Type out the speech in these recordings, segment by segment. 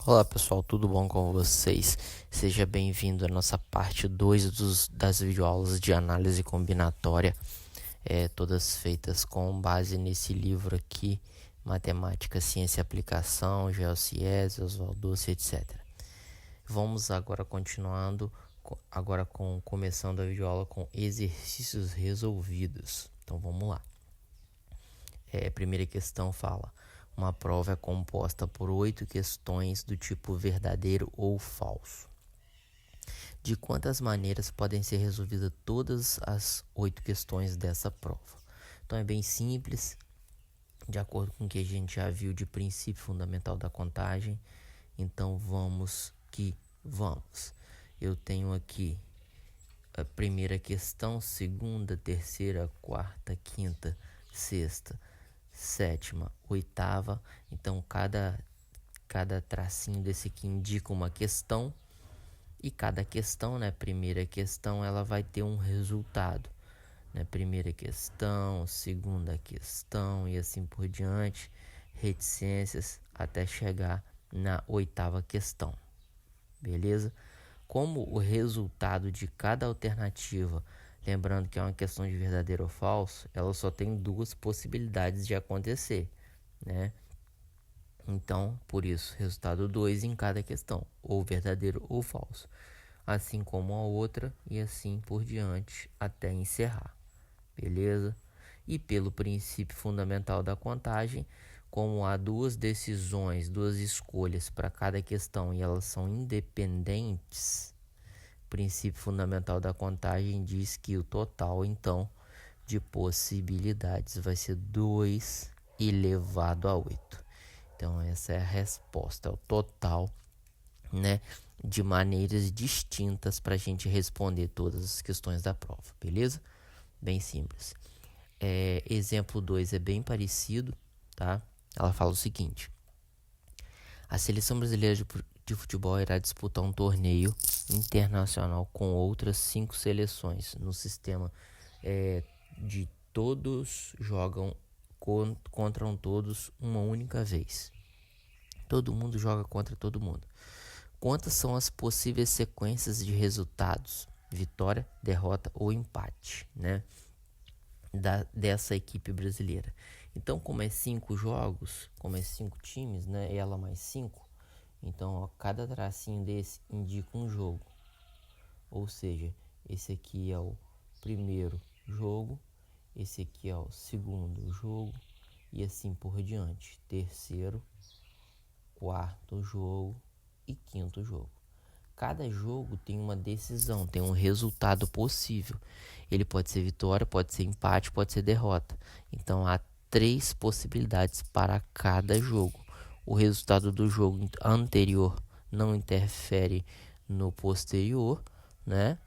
Olá pessoal, tudo bom com vocês? Seja bem-vindo à nossa parte 2 das videoaulas de análise combinatória, todas feitas com base nesse livro aqui, Matemática, Ciência e Aplicação, GeoCiés, Oswaldo, etc. Vamos agora continuando, começando a videoaula com exercícios resolvidos. Então vamos lá. Primeira questão fala: uma prova é composta por 8 questões do tipo verdadeiro ou falso. De quantas maneiras podem ser resolvidas todas as 8 questões dessa prova? Então é bem simples, de acordo com o que a gente já viu de princípio fundamental da contagem. Então vamos que vamos. Eu tenho aqui a primeira questão, segunda, terceira, quarta, quinta, sexta, sétima, oitava. Então cada tracinho desse aqui indica uma questão, e cada questão, né, primeira questão, ela vai ter um resultado, né? Primeira questão, segunda questão e assim por diante, reticências até chegar na oitava questão. Beleza? Como o resultado de cada alternativa, lembrando que é uma questão de verdadeiro ou falso, ela só tem duas possibilidades de acontecer, né? Então, por isso, resultado 2 em cada questão, ou verdadeiro ou falso, assim como a outra e assim por diante até encerrar, beleza? E pelo princípio fundamental da contagem, como há duas decisões, duas escolhas para cada questão e elas são independentes, o princípio fundamental da contagem diz que o total, então, de possibilidades vai ser 2 elevado a 8. Então, essa é a resposta, é o total, né, de maneiras distintas para a gente responder todas as questões da prova, beleza? Bem simples. Exemplo 2 é bem parecido, tá? Ela fala o seguinte: a seleção brasileira de futebol irá disputar um torneio internacional com outras 5 seleções no sistema de todos jogam contra todos uma única vez. Todo mundo joga contra todo mundo. Quantas são as possíveis sequências de resultados? Vitória, derrota ou empate, né? Dessa equipe brasileira. Então, como é 5 jogos, como é 5 times, né? Ela mais 5. Então, ó, cada tracinho desse indica um jogo. Ou seja, esse aqui é o primeiro jogo, esse aqui é o segundo jogo e assim por diante. Terceiro, quarto jogo e quinto jogo. Cada jogo tem uma decisão, tem um resultado possível. Ele pode ser vitória, pode ser empate, pode ser derrota. Então há 3 possibilidades para cada jogo. O resultado do jogo anterior não interfere no posterior, né?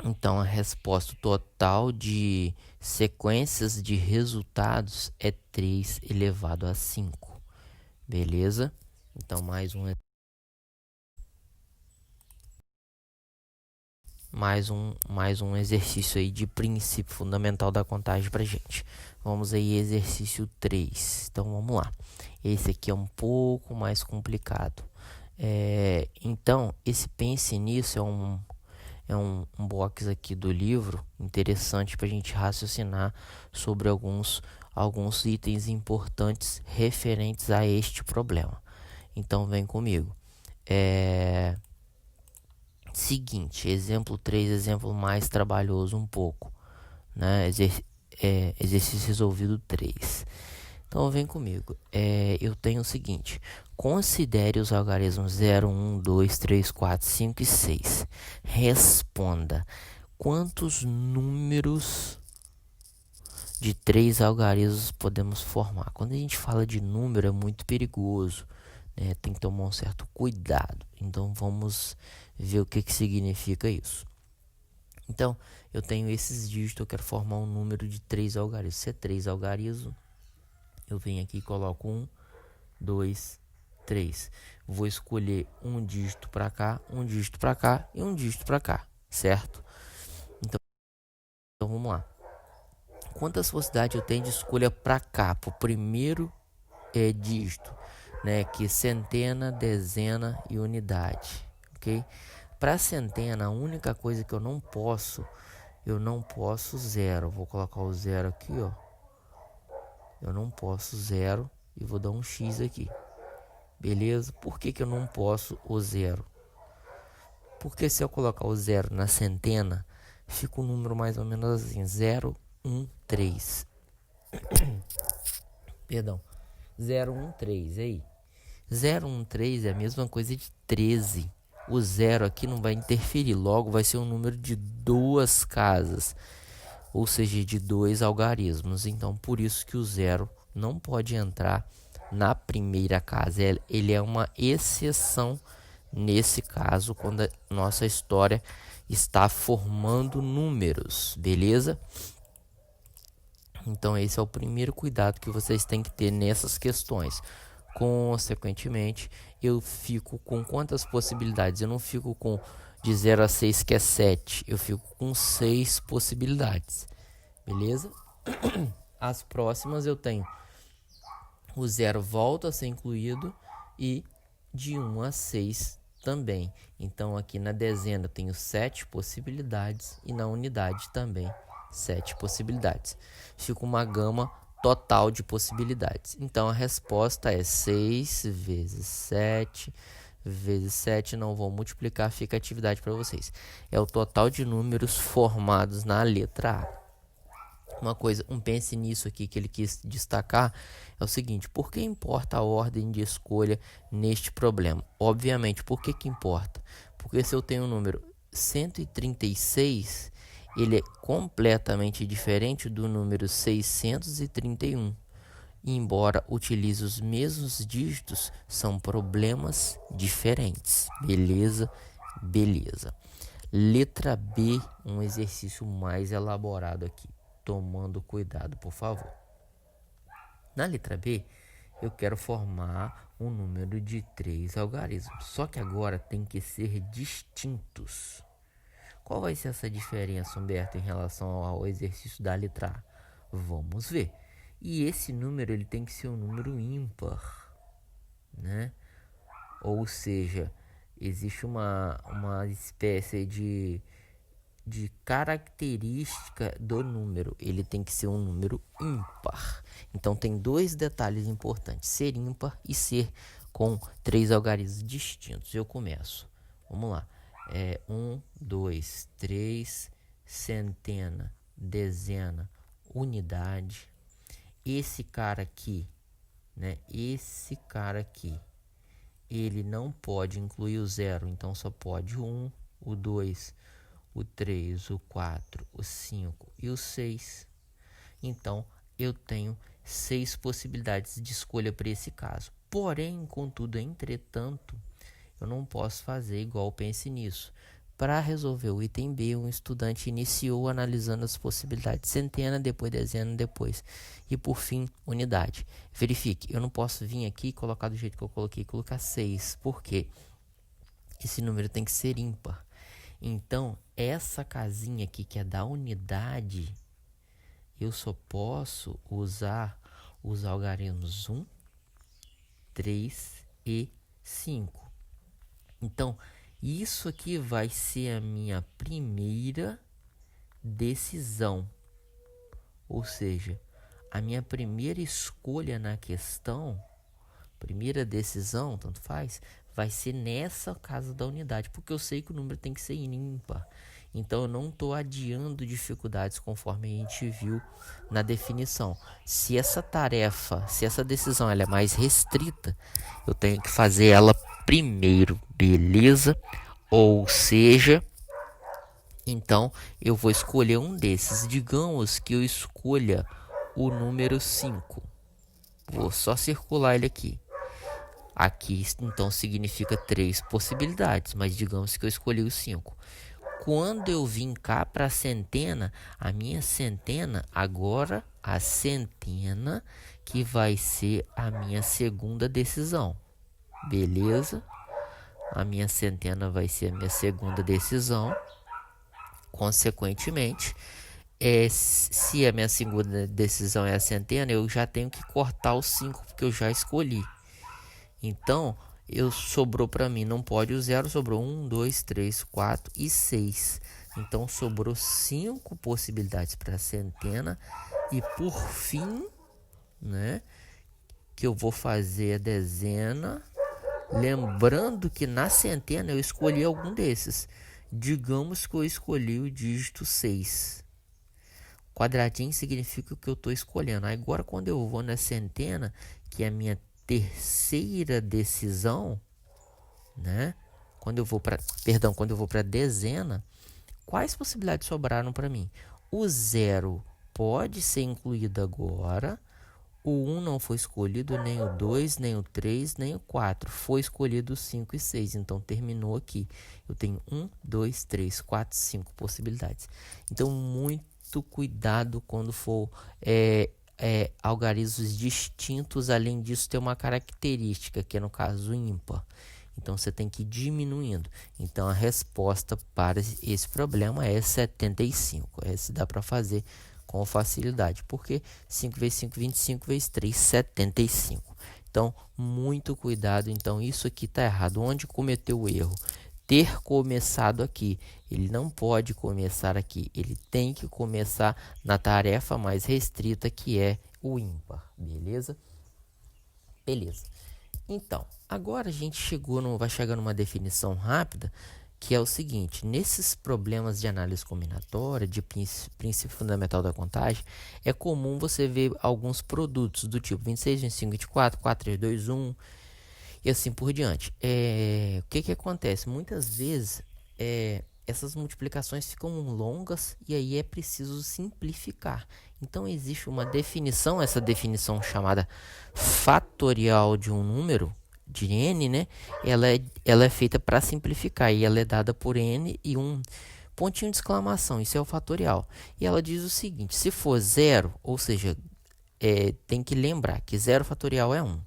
Então a resposta total de sequências de resultados é 3 elevado a 5. Beleza? Então mais um exercício aí de princípio fundamental da contagem pra gente. Vamos aí, exercício 3. Então vamos lá. Esse aqui é um pouco mais complicado. Então, esse pense nisso é um box aqui do livro interessante para a gente raciocinar sobre alguns itens importantes referentes a este problema. Então vem comigo. Seguinte, exemplo 3, exemplo mais trabalhoso um pouco, né? Exercício resolvido 3. Então vem comigo. Eu tenho o seguinte: considere os algarismos 0, 1, 2, 3, 4, 5 e 6. Responda quantos números de 3 algarismos podemos formar. Quando a gente fala de número é muito perigoso, né? Tem que tomar um certo cuidado. Então vamos ver o que significa isso. Então, eu tenho esses dígitos, eu quero formar um número de 3 algarismos. Se é 3 algarismos, eu venho aqui e coloco 1, 2, 3. Vou escolher um dígito para cá, um dígito para cá e um dígito para cá, certo? Então vamos lá. Quantas possibilidades eu tenho de escolha para cá, para o primeiro dígito? né? Que centena, dezena e unidade, ok? Para centena, a única coisa que eu não posso zero. Vou colocar o zero aqui, ó. Eu não posso zero e vou dar um X aqui. Beleza? Por que eu não posso o zero? Porque se eu colocar o zero na centena, fica um número mais ou menos assim, 013. Perdão, 013 aí. 013 é a mesma coisa de 13. O zero aqui não vai interferir, logo vai ser um número de duas casas, ou seja, de dois algarismos. Então, por isso que o zero não pode entrar na primeira casa. Ele é uma exceção nesse caso, quando a nossa história está formando números, beleza? Então, esse é o primeiro cuidado que vocês têm que ter nessas questões. Consequentemente, eu fico com quantas possibilidades? Eu não fico com de 0 a 6, que é 7. Eu fico com 6 possibilidades. Beleza? As próximas eu tenho o 0 volta a ser incluído e de 1 a 6 também. Então, aqui na dezena eu tenho 7 possibilidades e na unidade também 7 possibilidades. Fica uma gama total de possibilidades. Então, a resposta é 6 vezes 7 vezes 7. Não vou multiplicar, fica a atividade para vocês. É o total de números formados na letra A. Uma coisa, pense nisso aqui que ele quis destacar, é o seguinte: por que importa a ordem de escolha neste problema? Obviamente, por que importa? Porque se eu tenho o número 136, ele é completamente diferente do número 631. E embora utilize os mesmos dígitos, são problemas diferentes. Beleza? Beleza. Letra B, um exercício mais elaborado aqui. Tomando cuidado, por favor. Na letra B, eu quero formar um número de 3 algarismos. Só que agora tem que ser distintos. Qual vai ser essa diferença, Humberto, em relação ao exercício da letra A? Vamos ver. E esse número ele tem que ser um número ímpar, né? Ou seja, existe uma espécie de característica do número, ele tem que ser um número ímpar. Então tem dois detalhes importantes: ser ímpar e ser com 3 algarismos distintos. Eu começo, vamos lá, 1, 2, 3, centena, dezena, unidade. Esse cara aqui, né? Esse cara aqui, ele não pode incluir o zero, então só pode o 1, o 2, o 3, o 4, o 5 e o 6. Então, eu tenho 6 possibilidades de escolha para esse caso. Porém, contudo, entretanto, eu não posso fazer igual pense nisso. Para resolver o item B, um estudante iniciou analisando as possibilidades centena, depois dezena, depois e por fim unidade. Verifique, eu não posso vir aqui e colocar do jeito que eu coloquei, colocar 6. Por quê? Esse número tem que ser ímpar. Então, essa casinha aqui, que é da unidade, eu só posso usar os algarismos 1, 3 e 5. Então, isso aqui vai ser a minha primeira decisão. Ou seja, a minha primeira escolha na questão, primeira decisão, tanto faz, vai ser nessa casa da unidade, porque eu sei que o número tem que ser ímpar. Então, eu não estou adiando dificuldades conforme a gente viu na definição. Se essa tarefa, se essa decisão ela é mais restrita, eu tenho que fazer ela primeiro, beleza? Ou seja, então eu vou escolher um desses. Digamos que eu escolha o número 5. Vou só circular ele aqui. Aqui, então, significa 3 possibilidades, mas digamos que eu escolhi o 5. Quando eu vim cá para a centena, a minha centena, agora a centena que vai ser a minha segunda decisão. Beleza? A minha centena vai ser a minha segunda decisão. Consequentemente, se a minha segunda decisão é a centena, eu já tenho que cortar o 5, porque eu já escolhi. Então, sobrou para mim, não pode o zero, sobrou 1, 2, 3, 4 e 6. Então, sobrou 5 possibilidades para a centena. E por fim, né, que eu vou fazer a dezena, lembrando que na centena eu escolhi algum desses. Digamos que eu escolhi o dígito 6. Quadradinho significa o que eu estou escolhendo. Agora, quando eu vou na centena, que é a minha terceira decisão, né? Quando eu vou para dezena, quais possibilidades sobraram para mim? O 0 pode ser incluído agora. O 1 não foi escolhido, nem o 2, nem o 3, nem o 4. Foi escolhido o 5 e 6. Então, terminou aqui. Eu tenho 1, 2, 3, 4, 5 possibilidades. Então, muito cuidado quando for algarismos distintos. Além disso, tem uma característica, que é no caso ímpar. Então, você tem que ir diminuindo. Então, a resposta para esse problema é 75. Esse dá para fazer com facilidade, porque 5 vezes 5, 25 vezes 3, 75. Então, muito cuidado. Então, isso aqui está errado. Onde cometeu o erro? Ter começado aqui. Ele não pode começar aqui. Ele tem que começar na tarefa mais restrita, que é o ímpar. Beleza? Beleza. Então, agora a gente vai chegar numa definição rápida, que é o seguinte: nesses problemas de análise combinatória, de princípio fundamental da contagem, é comum você ver alguns produtos do tipo 26, 25, 24, 4, 3, 2, 1 e assim por diante. O que acontece? Muitas vezes essas multiplicações ficam longas e aí é preciso simplificar. Então, existe uma definição, essa definição chamada fatorial de um número, de n, né? Ela é feita para simplificar e ela é dada por n e um pontinho de exclamação. Isso é o fatorial. E ela diz o seguinte: se for zero, ou seja, tem que lembrar que 0 fatorial é 1.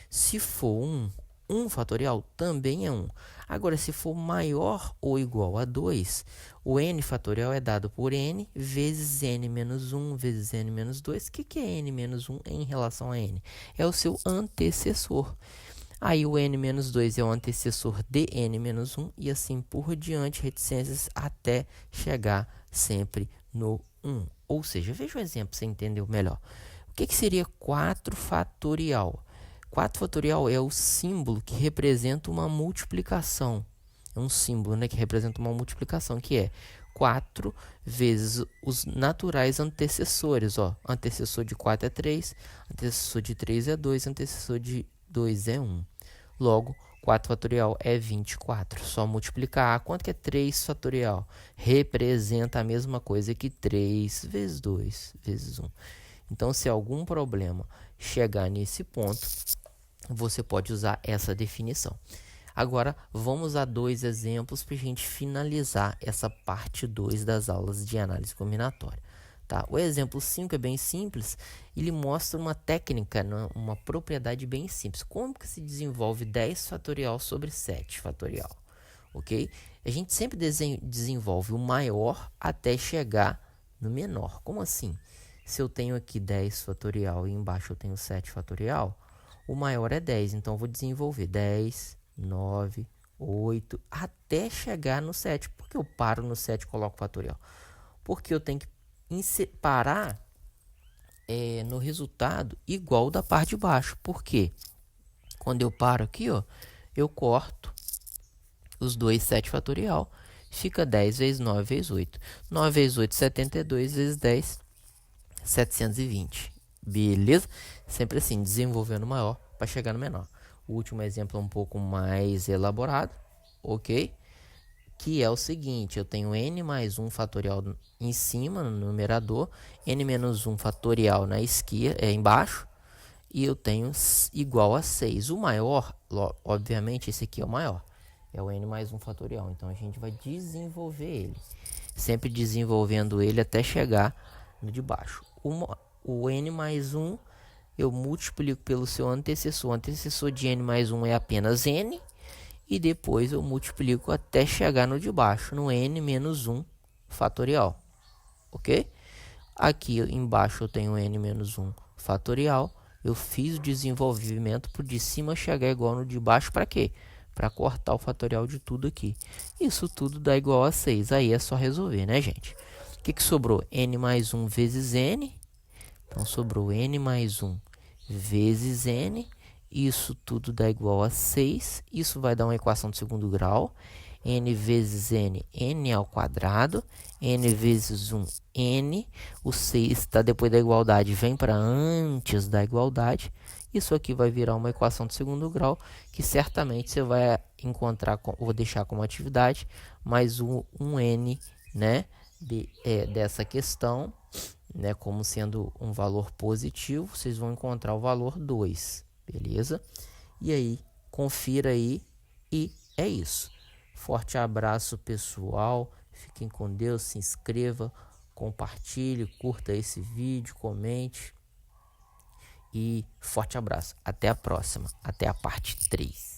Se for 1 fatorial também é 1. Agora, se for maior ou igual a 2, o n fatorial é dado por n vezes n menos 1 vezes n menos 2. O que é n menos 1 em relação a n? É o seu antecessor. Aí o n menos 2 é o antecessor de n menos 1 e assim por diante, reticências, até chegar sempre no 1. Ou seja, veja o exemplo para você entender melhor. O que seria 4 fatorial? 4 fatorial é o símbolo que representa uma multiplicação. É um símbolo, né, que representa uma multiplicação, que é 4 vezes os naturais antecessores. Ó. Antecessor de 4 é 3, antecessor de 3 é 2, antecessor de 2 é 1. Logo, 4 fatorial é 24. Só multiplicar. Quanto que é 3 fatorial? Representa a mesma coisa que 3 vezes 2 vezes 1. Então, se algum problema chegar nesse ponto, você pode usar essa definição. Agora, vamos a 2 exemplos para a gente finalizar essa parte 2 das aulas de análise combinatória. Tá? O exemplo 5 é bem simples, ele mostra uma técnica, uma propriedade bem simples. Como que se desenvolve 10 fatorial sobre 7 fatorial? Ok? A gente sempre desenvolve o maior até chegar no menor. Como assim? Se eu tenho aqui 10 fatorial e embaixo eu tenho 7 fatorial, o maior é 10, então eu vou desenvolver 10, 9, 8, até chegar no 7. Por que eu paro no 7 e coloco fatorial? Porque eu tenho que parar no resultado igual da parte de baixo. Por quê? Quando eu paro aqui, ó, eu corto os dois 7 fatorial, fica 10 vezes 9 vezes 8. 9 vezes 8, 72 vezes 10, 720. Beleza? Sempre assim, desenvolvendo o maior para chegar no menor. O último exemplo é um pouco mais elaborado, ok? Que é o seguinte: eu tenho n mais 1 fatorial em cima, no numerador, n menos 1 fatorial na esquerda, embaixo, e eu tenho igual a 6. O maior, obviamente, esse aqui é o maior, é o n mais 1 fatorial. Então, a gente vai desenvolver ele, sempre desenvolvendo ele até chegar no de baixo. O n mais 1 eu multiplico pelo seu antecessor. O antecessor de n mais 1 é apenas n. E depois eu multiplico até chegar no de baixo, no n menos 1 fatorial. Ok? Aqui embaixo eu tenho n menos 1 fatorial. eu fiz o desenvolvimento pro de cima chegar igual no de baixo para quê? Para cortar o fatorial de tudo aqui. Isso tudo dá igual a 6. Aí é só resolver, né, gente? O que sobrou? N mais 1 vezes N. Então, sobrou N mais 1 vezes N. Isso tudo dá igual a 6. Isso vai dar uma equação de segundo grau. N vezes N, N ao quadrado. N vezes 1, N. O 6 está depois da igualdade, vem para antes da igualdade. Isso aqui vai virar uma equação de segundo grau, que certamente você vai encontrar, vou deixar como atividade, mais um N, né, dessa questão, né, como sendo um valor positivo, vocês vão encontrar o valor 2, beleza? E aí, confira aí, e é isso. Forte abraço, pessoal. Fiquem com Deus, se inscreva, compartilhe, curta esse vídeo, comente. E forte abraço. Até a próxima. Até a parte 3.